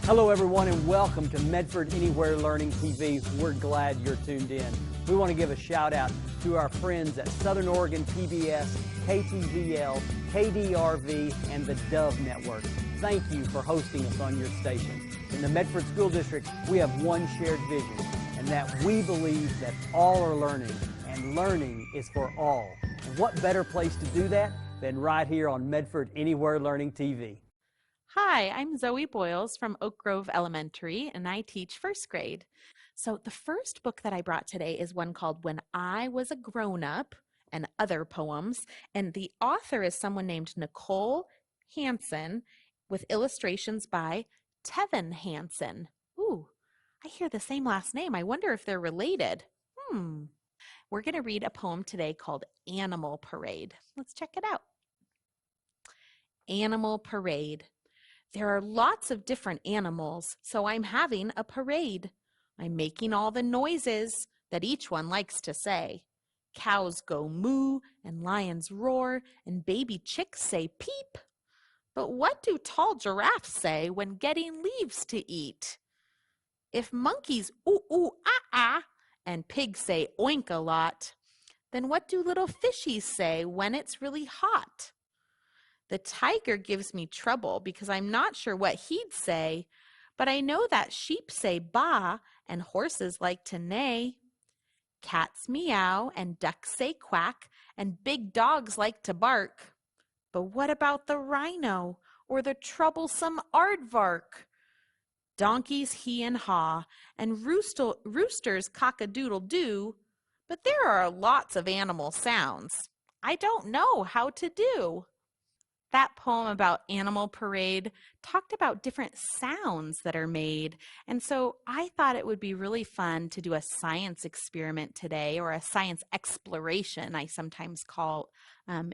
Hello everyone and welcome to Medford Anywhere Learning TV. We're glad you're tuned in. We want to give a shout out to our friends at Southern Oregon PBS, KTVL, KDRV, and the Dove Network. Thank you for hosting us on your station. In the Medford School District, we have one shared vision, and that we believe that all are learning, and learning is for all. And what better place to do that than right here on Medford Anywhere Learning TV. Hi, I'm Zoe Boyles from Oak Grove Elementary, and I teach first grade. So the first book that I brought today is one called When I Was a Grown-Up and Other Poems, and the author is someone named Nicole Hansen with illustrations by Tevin Hansen. Ooh, I hear the same last name. I wonder if they're related. We're going to read a poem today called Animal Parade. Let's check it out. Animal Parade. There are lots of different animals, so I'm having a parade. I'm making all the noises that each one likes to say. Cows go moo, and lions roar, and baby chicks say peep. But what do tall giraffes say when getting leaves to eat? If monkeys ooh ooh ah ah, and pigs say oink a lot, then what do little fishies say when it's really hot? The tiger gives me trouble because I'm not sure what he'd say, but I know that sheep say baa and horses like to neigh. Cats meow and ducks say quack and big dogs like to bark. But what about the rhino or the troublesome aardvark? Donkeys he and haw and roosters cock-a-doodle-doo, but there are lots of animal sounds I don't know how to do. That poem about Animal Parade talked about different sounds that are made. And so I thought it would be really fun to do a science experiment today, or a science exploration, I sometimes call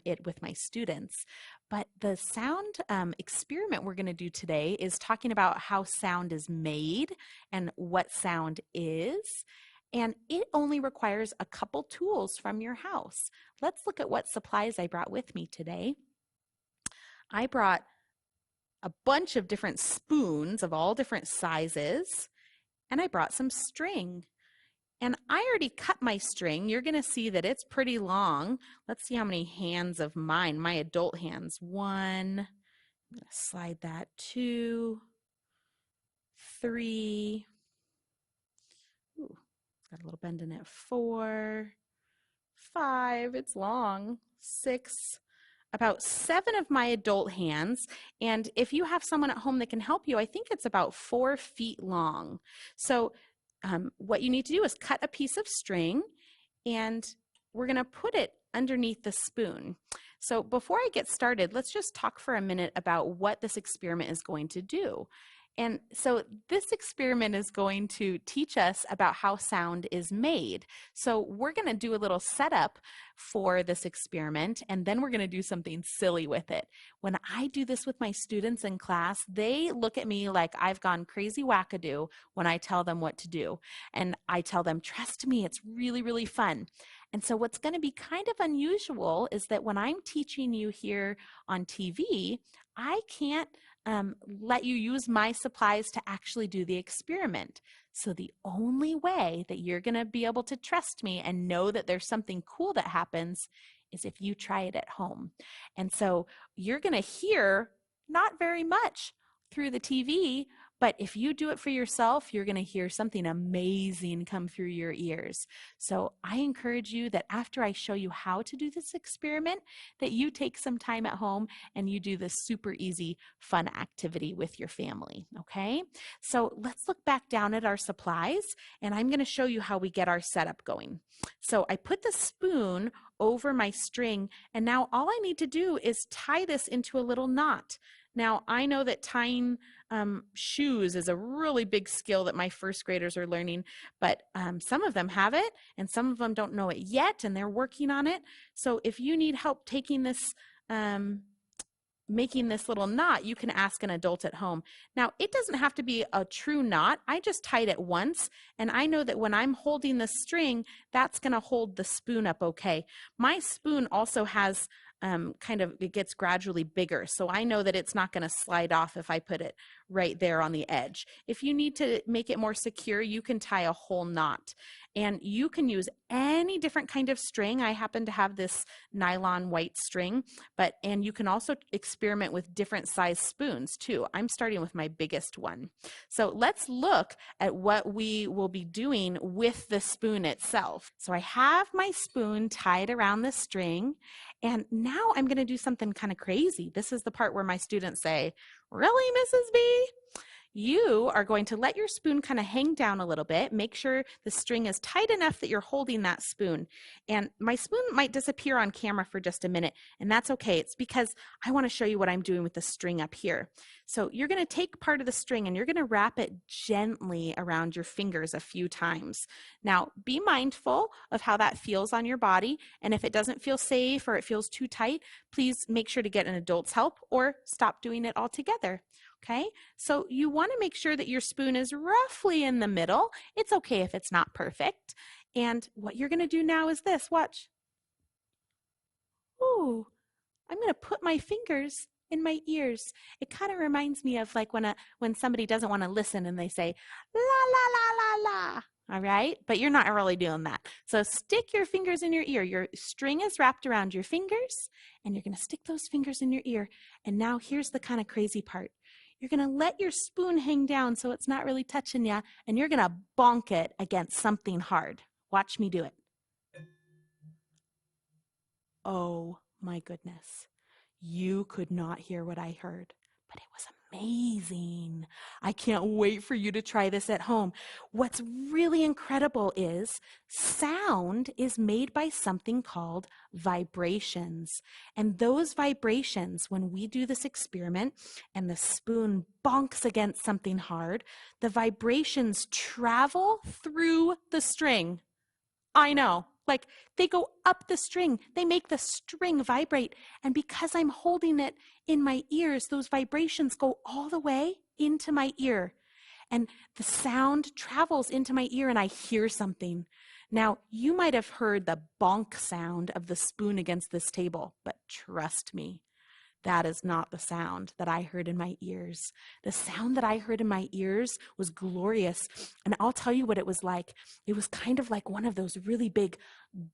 it with my students. But the sound experiment we're going to do today is talking about how sound is made and what sound is. And it only requires a couple tools from your house. Let's look at what supplies I brought with me today. I brought a bunch of different spoons of all different sizes, and I brought some string. And I already cut my string. You're going to see that it's pretty long. Let's see how many hands of mine, my adult hands. 1, I'm going to slide that, 2, 3, ooh, got a little bend in it, 4, 5, it's long, 6, about 7 of my adult hands, and if you have someone at home that can help you, I think it's about 4 feet long. So what you need to do is cut a piece of string, and we're going to put it underneath the spoon. So before I get started, let's just talk for a minute about what this experiment is going to do. And so this experiment is going to teach us about how sound is made. So we're going to do a little setup for this experiment, and then we're going to do something silly with it. When I do this with my students in class, they look at me like I've gone crazy wackadoo when I tell them what to do. And I tell them, trust me, it's really, really fun. And so what's going to be kind of unusual is that when I'm teaching you here on TV, I can't let you use my supplies to actually do the experiment. So the only way that you're going to be able to trust me and know that there's something cool that happens is if you try it at home. And so you're going to hear not very much through the TV, but if you do it for yourself, you're going to hear something amazing come through your ears. So I encourage you that after I show you how to do this experiment, that you take some time at home and you do this super easy, fun activity with your family, okay? So let's look back down at our supplies, and I'm going to show you how we get our setup going. So I put the spoon over my string, and now all I need to do is tie this into a little knot. Now, I know that tying shoes is a really big skill that my first graders are learning, but some of them have it and some of them don't know it yet, and they're working on it. So if you need help taking this, making this little knot, you can ask an adult at home. Now, it doesn't have to be a true knot. I just tied it once, and I know that when I'm holding the string, that's going to hold the spoon up okay. My spoon also has it gets gradually bigger. So I know that it's not going to slide off if I put it right there on the edge. If you need to make it more secure, you can tie a whole knot. And you can use any different kind of string. I happen to have this nylon white string, and you can also experiment with different size spoons too. I'm starting with my biggest one. So let's look at what we will be doing with the spoon itself. So I have my spoon tied around the string, and now I'm going to do something kind of crazy. This is the part where my students say, "Really, Mrs. B?" You are going to let your spoon kind of hang down a little bit. Make sure the string is tight enough that you're holding that spoon. And my spoon might disappear on camera for just a minute, and that's okay. It's because I want to show you what I'm doing with the string up here. So you're going to take part of the string and you're going to wrap it gently around your fingers a few times. Now, be mindful of how that feels on your body, and if it doesn't feel safe or it feels too tight, please make sure to get an adult's help or stop doing it altogether. Okay, so you want to make sure that your spoon is roughly in the middle. It's okay if it's not perfect. And what you're going to do now is this. Watch. Ooh, I'm going to put my fingers in my ears. It kind of reminds me of like when somebody doesn't want to listen and they say, la, la, la, la, la. All right, but you're not really doing that. So stick your fingers in your ear. Your string is wrapped around your fingers, and you're going to stick those fingers in your ear. And now here's the kind of crazy part. You're going to let your spoon hang down so it's not really touching you, and you're going to bonk it against something hard. Watch me do it. Oh my goodness. You could not hear what I heard, but it was amazing. I can't wait for you to try this at home. What's really incredible is sound is made by something called vibrations. And those vibrations, when we do this experiment and the spoon bonks against something hard, the vibrations travel through the string. I know. Like they go up the string, they make the string vibrate. And because I'm holding it in my ears, those vibrations go all the way into my ear. And the sound travels into my ear and I hear something. Now, you might have heard the bonk sound of the spoon against this table, but trust me, that is not the sound that I heard in my ears. The sound that I heard in my ears was glorious. And I'll tell you what it was like. It was kind of like one of those really big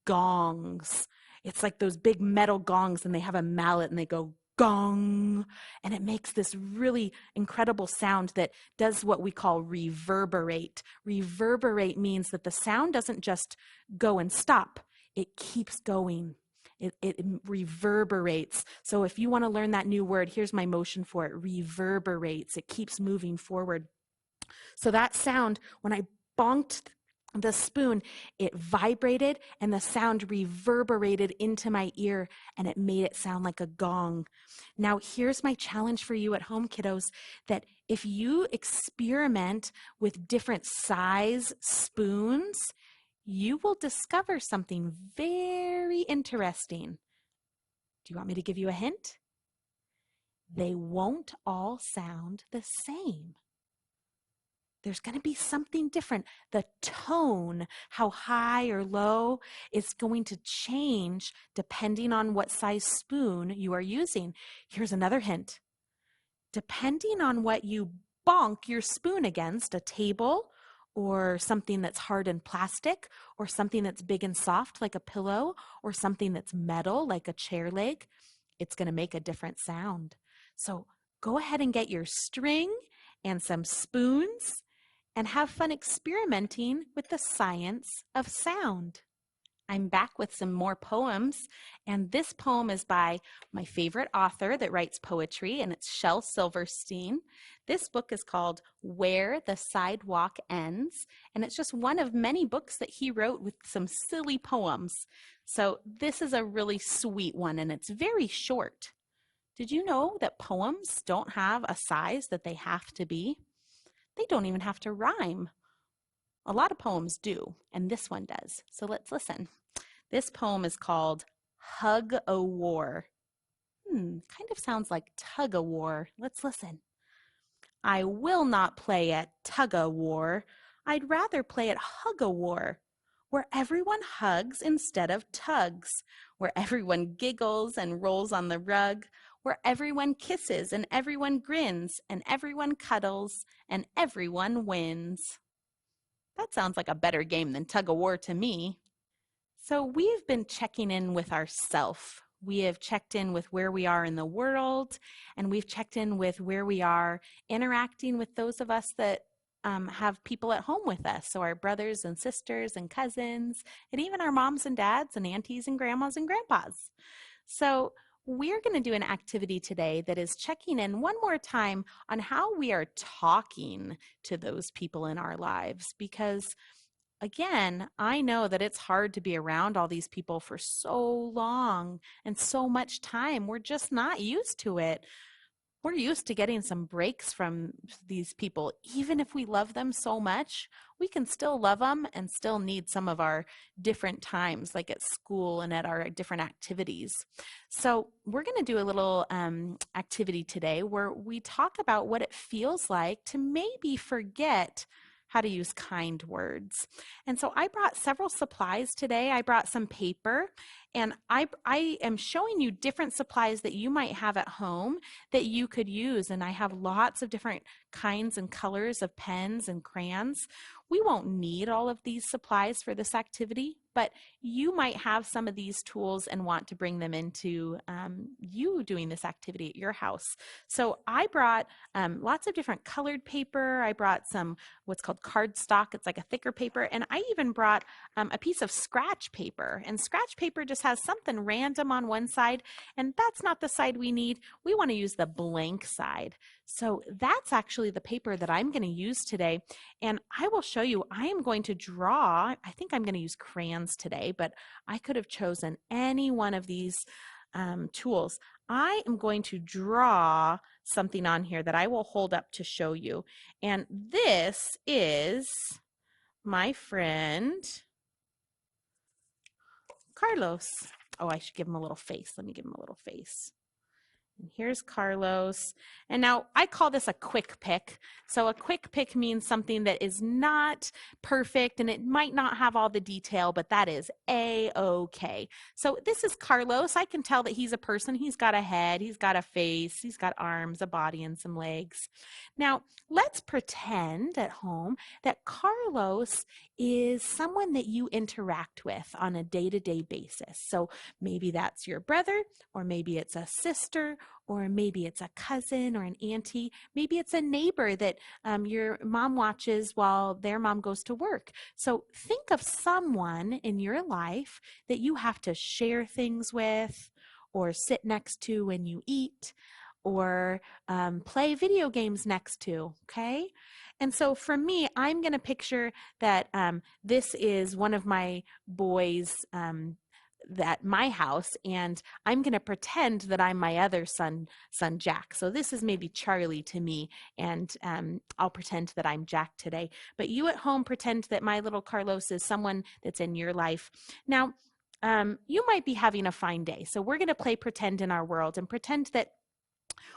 gongs. It's like those big metal gongs, and they have a mallet and they go gong. And it makes this really incredible sound that does what we call reverberate. Reverberate means that the sound doesn't just go and stop, it keeps going. It reverberates. So if you want to learn that new word, here's my motion for it. Reverberates. It keeps moving forward. So that sound, when I bonked the spoon, it vibrated and the sound reverberated into my ear and it made it sound like a gong. Now, here's my challenge for you at home, kiddos, that if you experiment with different size spoons, you will discover something very interesting. Do you want me to give you a hint? They won't all sound the same. There's going to be something different. The tone, how high or low, is going to change depending on what size spoon you are using. Here's another hint. Depending on what you bonk your spoon against, a table or something that's hard and plastic, or something that's big and soft like a pillow, or something that's metal like a chair leg, it's going to make a different sound. So go ahead and get your string and some spoons and have fun experimenting with the science of sound. I'm back with some more poems, and this poem is by my favorite author that writes poetry, and it's Shel Silverstein. This book is called Where the Sidewalk Ends, and it's just one of many books that he wrote with some silly poems. So this is a really sweet one, and it's very short. Did you know that poems don't have a size that they have to be? They don't even have to rhyme. A lot of poems do, and this one does. So let's listen. This poem is called Hug a War. Kind of sounds like tug a war. Let's listen. I will not play at tug a war. I'd rather play at hug a war. where everyone hugs instead of tugs, where everyone giggles and rolls on the rug, where everyone kisses and everyone grins and everyone cuddles and everyone wins. That sounds like a better game than tug of war to me. So we've been checking in with ourself. We have checked in with where we are in the world, and we've checked in with where we are interacting with those of us that have people at home with us. So our brothers and sisters and cousins, and even our moms and dads and aunties and grandmas and grandpas. So we're going to do an activity today that is checking in one more time on how we are talking to those people in our lives, because again, I know that it's hard to be around all these people for so long and so much time. We're just not used to it. We're used to getting some breaks from these people. Even if we love them so much, we can still love them and still need some of our different times, like at school and at our different activities. So we're going to do a little activity today where we talk about what it feels like to maybe forget how to use kind words. And so I brought several supplies today. I brought some paper, and I am showing you different supplies that you might have at home that you could use. And I have lots of different kinds and colors of pens and crayons. We won't need all of these supplies for this activity, but you might have some of these tools and want to bring them into you doing this activity at your house. So I brought lots of different colored paper. I brought some what's called cardstock. It's like a thicker paper. And I even brought a piece of scratch paper. And scratch paper just has something random on one side, and that's not the side we need. We want to use the blank side. So that's actually the paper that I'm going to use today. And I will show you, I am going to draw. I think I'm going to use crayons today, but I could have chosen any one of these tools. I am going to draw something on here that I will hold up to show you. And this is my friend Carlos. Oh, I should give him a little face. Let me give him a little face. And here's Carlos. And now I call this a quick pick. So a quick pick means something that is not perfect and it might not have all the detail, but that is A-okay. So this is Carlos. I can tell that he's a person. He's got a head, he's got a face, he's got arms, a body, and some legs. Now, let's pretend at home that Carlos is someone that you interact with on a day-to-day basis. So maybe that's your brother, or maybe it's a sister, or maybe it's a cousin or an auntie. Maybe it's a neighbor that your mom watches while their mom goes to work. So think of someone in your life that you have to share things with, or sit next to when you eat, or play video games next to, okay? And so for me, I'm going to picture that this is one of my boys at my house, and I'm going to pretend that I'm my other son Jack. So this is maybe Charlie to me, and I'll pretend that I'm Jack today. But you at home pretend that my little Carlos is someone that's in your life. Now, you might be having a fine day. So we're going to play pretend in our world and pretend that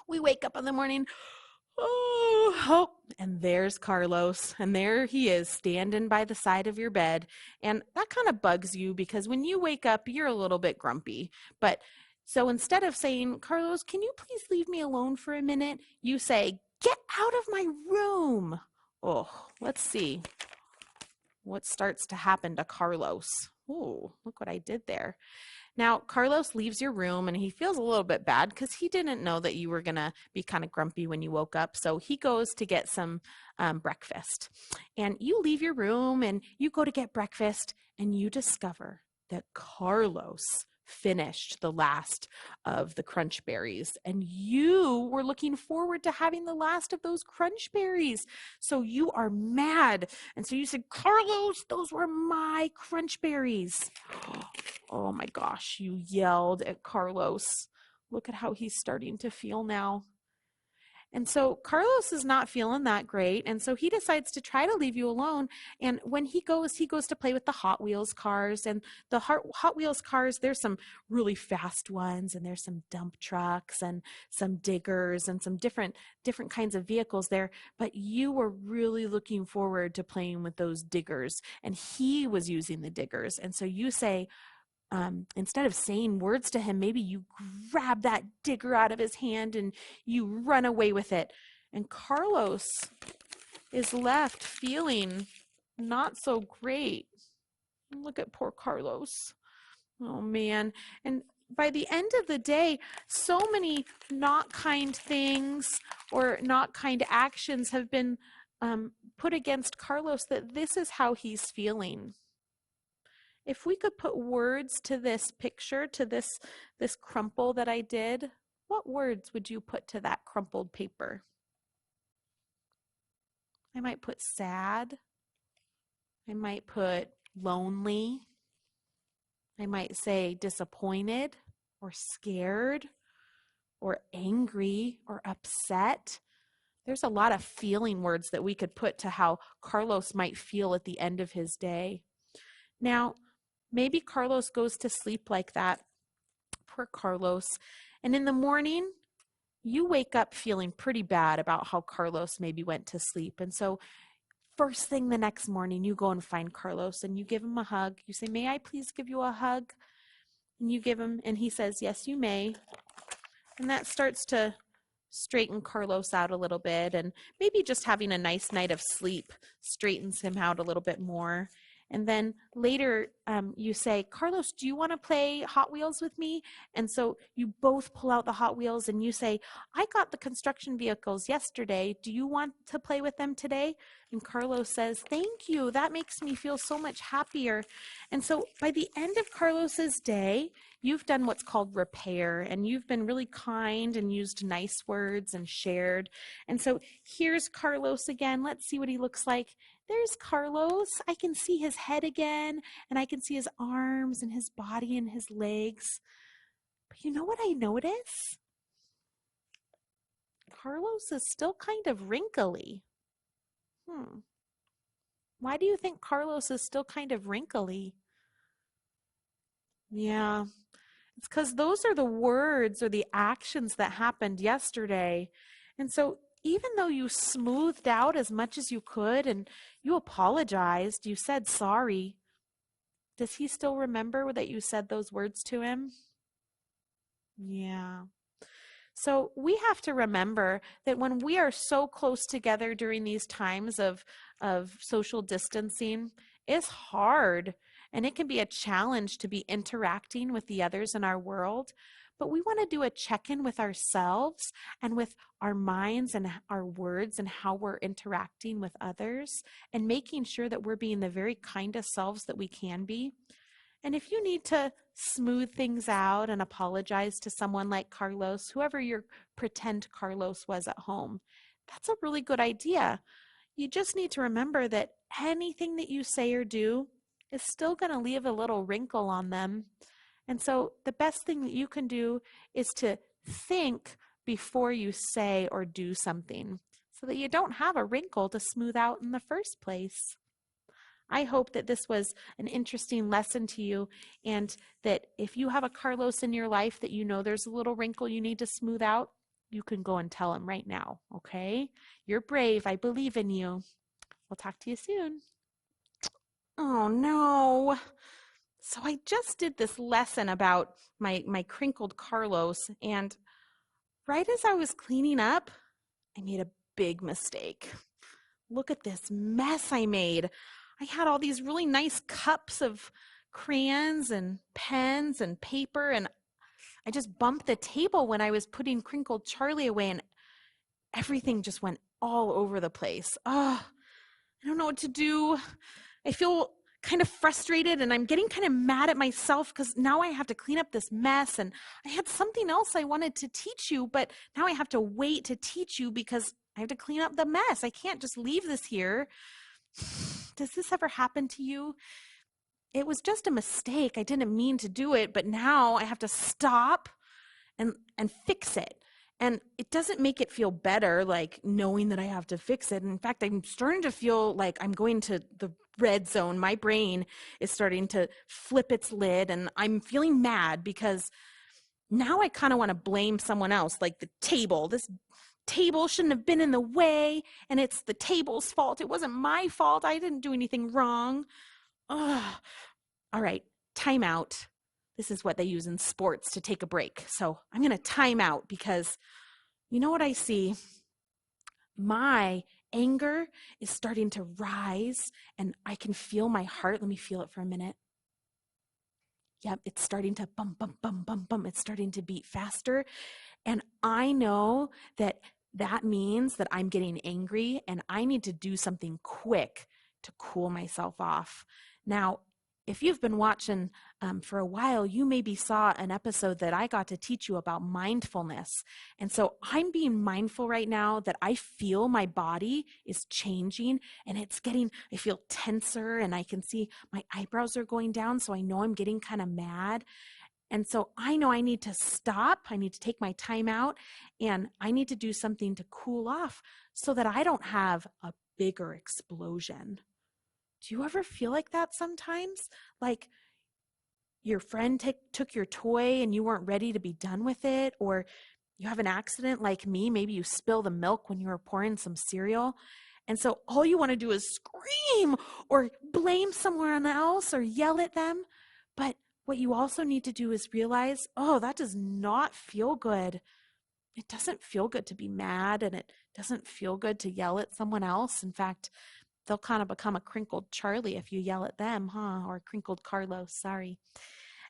we wake up in the morning. Oh, and there's Carlos, and there he is standing by the side of your bed. And that kind of bugs you because when you wake up, you're a little bit grumpy. But so instead of saying, Carlos, can you please leave me alone for a minute? You say, get out of my room. Oh, let's see what starts to happen to Carlos. Oh, look what I did there. Now, Carlos leaves your room and he feels a little bit bad because he didn't know that you were going to be kind of grumpy when you woke up. So he goes to get some breakfast. And you leave your room and you go to get breakfast and you discover that Carlos finished the last of the crunch berries and you were looking forward to having the last of those crunch berries. So you are mad. And so you said, Carlos, those were my crunch berries. Oh my gosh, you yelled at Carlos. Look at how he's starting to feel now. And so Carlos is not feeling that great. And so he decides to try to leave you alone. And when he goes to play with the Hot Wheels cars. And the Hot Wheels cars, there's some really fast ones, and there's some dump trucks and some diggers and some different kinds of vehicles there. But you were really looking forward to playing with those diggers. And he was using the diggers. And so you say, instead of saying words to him, maybe you grab that digger out of his hand and you run away with it. And Carlos is left feeling not so great. Look at poor Carlos. Oh man. And by the end of the day, so many not kind things or not kind actions have been put against Carlos that this is how he's feeling. If we could put words to this picture, to this crumple that I did, what words would you put to that crumpled paper? I might put sad. I might put lonely. I might say disappointed or scared or angry or upset. There's a lot of feeling words that we could put to how Carlos might feel at the end of his day. Now, maybe Carlos goes to sleep like that. Poor Carlos. And in the morning, you wake up feeling pretty bad about how Carlos maybe went to sleep. And so first thing the next morning, you go and find Carlos and you give him a hug. You say, "May I please give you a hug?" And you give him, and he says, "Yes, you may." And that starts to straighten Carlos out a little bit. And maybe just having a nice night of sleep straightens him out a little bit more. And then later you say, "Carlos, do you want to play Hot Wheels with me?" And so you both pull out the Hot Wheels and you say, "I got the construction vehicles yesterday. Do you want to play with them today?" And Carlos says, "Thank you. That makes me feel so much happier." And so by the end of Carlos's day, you've done what's called repair, and you've been really kind and used nice words and shared. And so here's Carlos again. Let's see what he looks like. There's Carlos. I can see his head again, and I can see his arms and his body and his legs. But you know what I notice? Carlos is still kind of wrinkly. Why do you think Carlos is still kind of wrinkly? Yeah, it's because those are the words or the actions that happened yesterday. And so even though you smoothed out as much as you could and you apologized, you said sorry, does he still remember that you said those words to him? Yeah. So we have to remember that when we are so close together during these times of social distancing, it's hard and it can be a challenge to be interacting with the others in our world. But we want to do a check-in with ourselves and with our minds and our words and how we're interacting with others and making sure that we're being the very kindest selves that we can be. And if you need to smooth things out and apologize to someone like Carlos, whoever your pretend Carlos was at home, that's a really good idea. You just need to remember that anything that you say or do is still going to leave a little wrinkle on them. And so the best thing that you can do is to think before you say or do something so that you don't have a wrinkle to smooth out in the first place. I hope that this was an interesting lesson to you, and that if you have a Carlos in your life that you know there's a little wrinkle you need to smooth out, you can go and tell him right now, okay? You're brave. I believe in you. We'll talk to you soon. Oh, no. So I just did this lesson about my crinkled Carlos, and right as I was cleaning up, I made a big mistake. Look at this mess I made. I had all these really nice cups of crayons and pens and paper, and I just bumped the table when I was putting Crinkled Charlie away, and everything just went all over the place. Oh, I don't know what to do. I feel kind of frustrated, and I'm getting kind of mad at myself because now I have to clean up this mess, and I had something else I wanted to teach you, but now I have to wait to teach you because I have to clean up the mess. I can't just leave this here. Does this ever happen to you? It was just a mistake. I didn't mean to do it, but now I have to stop and fix it. And it doesn't make it feel better, like knowing that I have to fix it. In fact, I'm starting to feel like I'm going to the red zone. My brain is starting to flip its lid, and I'm feeling mad because now I kind of want to blame someone else, like the table. This table shouldn't have been in the way, and it's the table's fault. It wasn't my fault. I didn't do anything wrong. Ugh. All right, time out. This is what they use in sports to take a break. So I'm going to time out because you know what I see? My anger is starting to rise, and I can feel my heart. Let me feel it for a minute. Yep, it's starting to bum, bum, bum, bum, bum. It's starting to beat faster. And I know that that means that I'm getting angry and I need to do something quick to cool myself off. Now, if you've been watching for a while, you maybe saw an episode that I got to teach you about mindfulness. And so I'm being mindful right now that I feel my body is changing and I feel tenser and I can see my eyebrows are going down. So I know I'm getting kind of mad. And so I know I need to stop. I need to take my time out and I need to do something to cool off so that I don't have a bigger explosion. Do you ever feel like that sometimes? Like your friend took your toy and you weren't ready to be done with it, or you have an accident like me. Maybe you spill the milk when you were pouring some cereal. And so all you want to do is scream or blame someone else or yell at them. But what you also need to do is realize, oh, that does not feel good. It doesn't feel good to be mad, and it doesn't feel good to yell at someone else. In fact, they'll kind of become a crinkled Charlie if you yell at them, huh? Or a crinkled Carlos, sorry.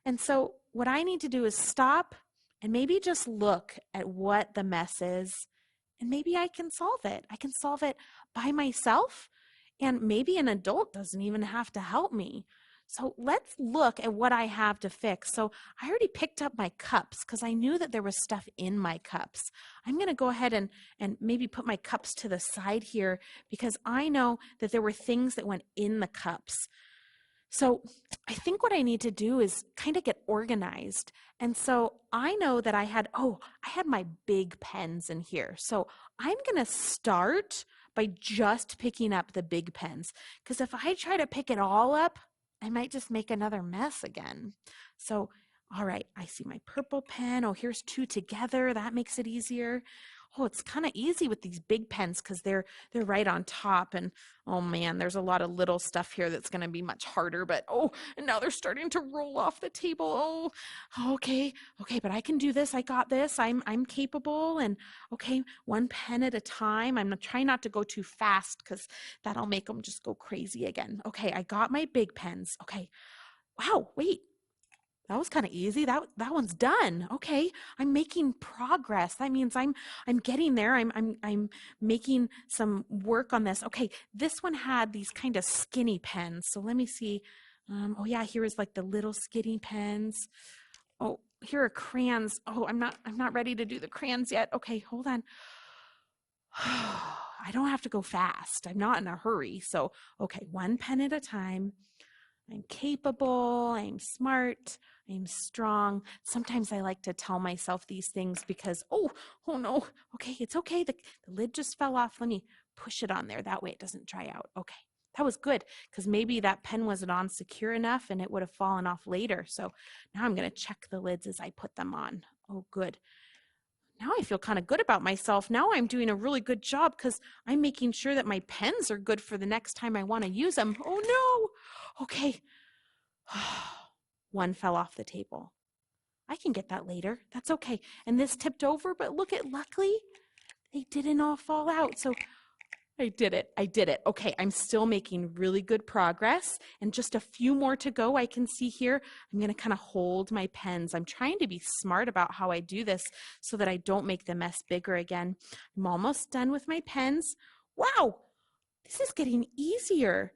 And so what I need to do is stop and maybe just look at what the mess is, and maybe I can solve it. I can solve it by myself, and maybe an adult doesn't even have to help me. So let's look at what I have to fix. So I already picked up my cups because I knew that there was stuff in my cups. I'm going to go ahead and maybe put my cups to the side here because I know that there were things that went in the cups. So I think what I need to do is kind of get organized. And so I know that I had my big pens in here. So I'm going to start by just picking up the big pens, because if I try to pick it all up, I might just make another mess again. So, all right, I see my purple pen. Oh, here's two together. That makes it easier. Oh, it's kind of easy with these big pens because they're right on top. And oh man, there's a lot of little stuff here that's going to be much harder. But oh, and now they're starting to roll off the table. Oh, okay, but I can do this. I got this. I'm capable. And okay, one pen at a time. I'm trying not to go too fast because that'll make them just go crazy again. Okay, I got my big pens. Okay, wow, wait. That was kind of easy. That one's done. Okay, I'm making progress. That means I'm getting there. I'm making some work on this. Okay, this one had these kind of skinny pens. So let me see. Oh yeah, here is like the little skinny pens. Oh, here are crayons. Oh, I'm not ready to do the crayons yet. Okay, hold on. I don't have to go fast. I'm not in a hurry. So, okay, one pen at a time. I'm capable, I'm smart, I'm strong. Sometimes I like to tell myself these things because, oh no, okay, it's okay. The lid just fell off. Let me push it on there. That way it doesn't dry out. Okay, that was good because maybe that pen wasn't on secure enough and it would have fallen off later. So now I'm going to check the lids as I put them on. Oh, good. Now I feel kind of good about myself. Now I'm doing a really good job because I'm making sure that my pens are good for the next time I want to use them. Oh no. Okay. One fell off the table. I can get that later. That's okay. And this tipped over, but luckily they didn't all fall out. So I did it. Okay, I'm still making really good progress and just a few more to go. I can see here, I'm going to kind of hold my pens. I'm trying to be smart about how I do this so that I don't make the mess bigger again. I'm almost done with my pens. Wow, this is getting easier.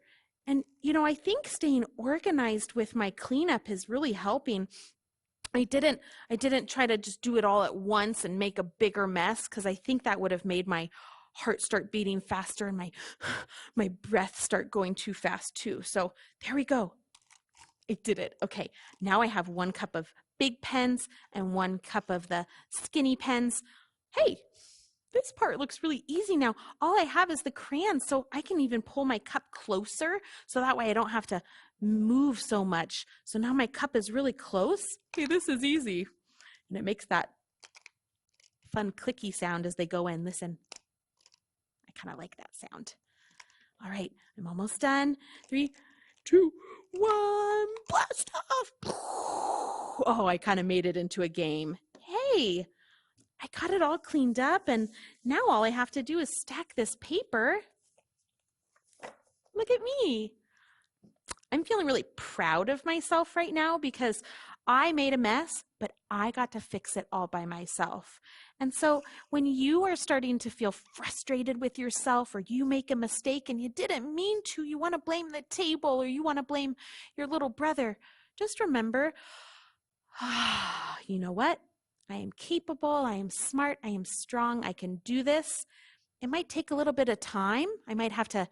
And, I think staying organized with my cleanup is really helping. I didn't try to just do it all at once and make a bigger mess because I think that would have made my heart start beating faster and my breath start going too fast too. So there we go. I did it. Okay, now I have 1 cup of big pens and 1 cup of the skinny pens. Hey, this part looks really easy now. All I have is the crayons, so I can even pull my cup closer so that way I don't have to move so much. So now my cup is really close. Okay, this is easy. And it makes that fun clicky sound as they go in. Listen, I kind of like that sound. All right, I'm almost done. 3, 2, 1, blast off. Oh, I kind of made it into a game. Hey, I got it all cleaned up, and now all I have to do is stack this paper. Look at me. I'm feeling really proud of myself right now because I made a mess, but I got to fix it all by myself. And so when you are starting to feel frustrated with yourself, or you make a mistake and you didn't mean to, you want to blame the table or you want to blame your little brother, just remember, you know what? I am capable, I am smart, I am strong, I can do this. It might take a little bit of time. I might have to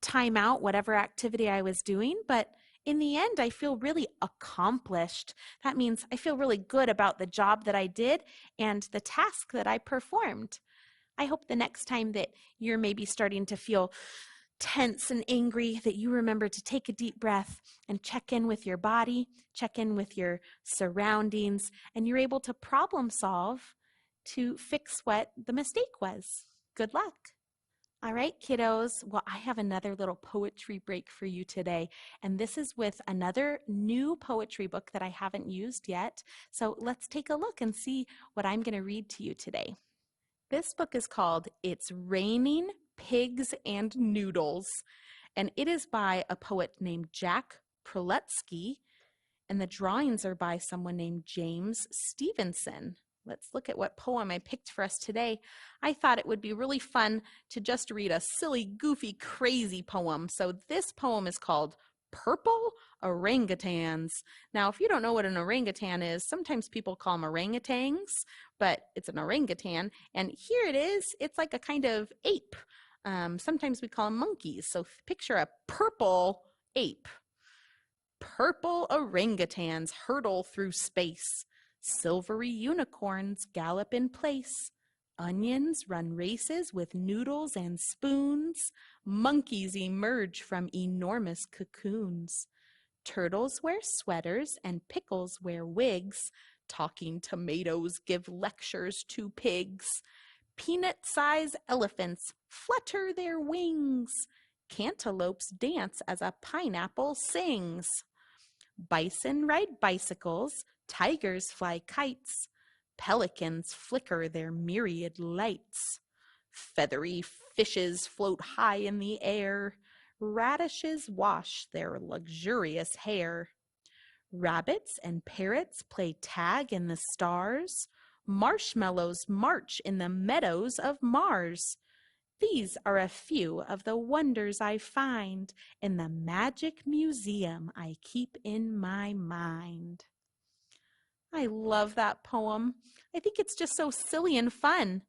time out whatever activity I was doing, but in the end, I feel really accomplished. That means I feel really good about the job that I did and the task that I performed. I hope the next time that you're maybe starting to feel tense and angry, that you remember to take a deep breath and check in with your body, check in with your surroundings, and you're able to problem solve to fix what the mistake was. Good luck. All right, kiddos. Well, I have another little poetry break for you today, and this is with another new poetry book that I haven't used yet. So let's take a look and see what I'm going to read to you today. This book is called It's Raining Pigs and Noodles, and it is by a poet named Jack Proletsky, and the drawings are by someone named James Stevenson. Let's look at what poem I picked for us today. I thought it would be really fun to just read a silly, goofy, crazy poem. So this poem is called Purple Orangutans. Now, if you don't know what an orangutan is, sometimes people call them orangutans, but it's an orangutan. And here it is. It's like a kind of ape. Sometimes we call them monkeys. So picture a purple ape. Purple orangutans hurtle through space. Silvery unicorns gallop in place. Onions run races with noodles and spoons. Monkeys emerge from enormous cocoons. Turtles wear sweaters and pickles wear wigs. Talking tomatoes give lectures to pigs. Peanut-sized elephants flutter their wings. Cantaloupes dance as a pineapple sings. Bison ride bicycles, tigers fly kites, pelicans flicker their myriad lights. Feathery fishes float high in the air, radishes wash their luxurious hair. Rabbits and parrots play tag in the stars, marshmallows march in the meadows of Mars. These are a few of the wonders I find in the magic museum I keep in my mind. I love that poem. I think it's just so silly and fun.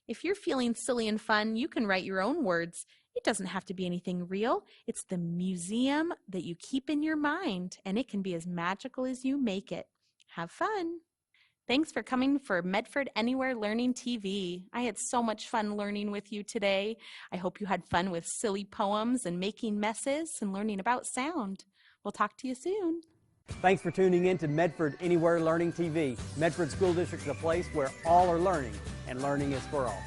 If you're feeling silly and fun, you can write your own words. It doesn't have to be anything real. It's the museum that you keep in your mind, and it can be as magical as you make it. Have fun. Thanks for coming for Medford Anywhere Learning TV. I had so much fun learning with you today. I hope you had fun with silly poems and making messes and learning about sound. We'll talk to you soon. Thanks for tuning in to Medford Anywhere Learning TV. Medford School District is a place where all are learning, and learning is for all.